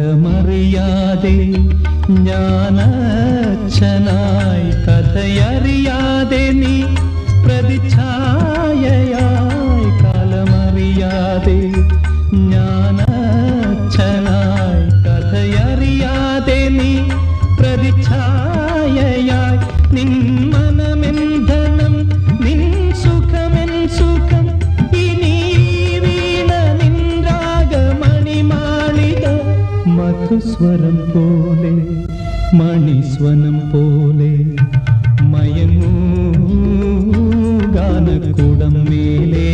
കാലമറിയാതെ ഞാനച്ഛനായി കഥയറിയാതെ നീ പ്രതിച്ഛായയായി കാലമറിയാതെ ഞാനച്ഛനായി കഥയറിയാതെ നീ പ്രതിച്ഛായയായി നിൻ മനമെന്ധനം നിൻ സുഖമെൻ സുഖം ഇനി വീണ നിൻ രാഗമണിമാളിക മധുസ്വരം പോലെ മണിസ്വനം പോലെ മയങ്ങൂ ഗാനക്കൂടം മേലേ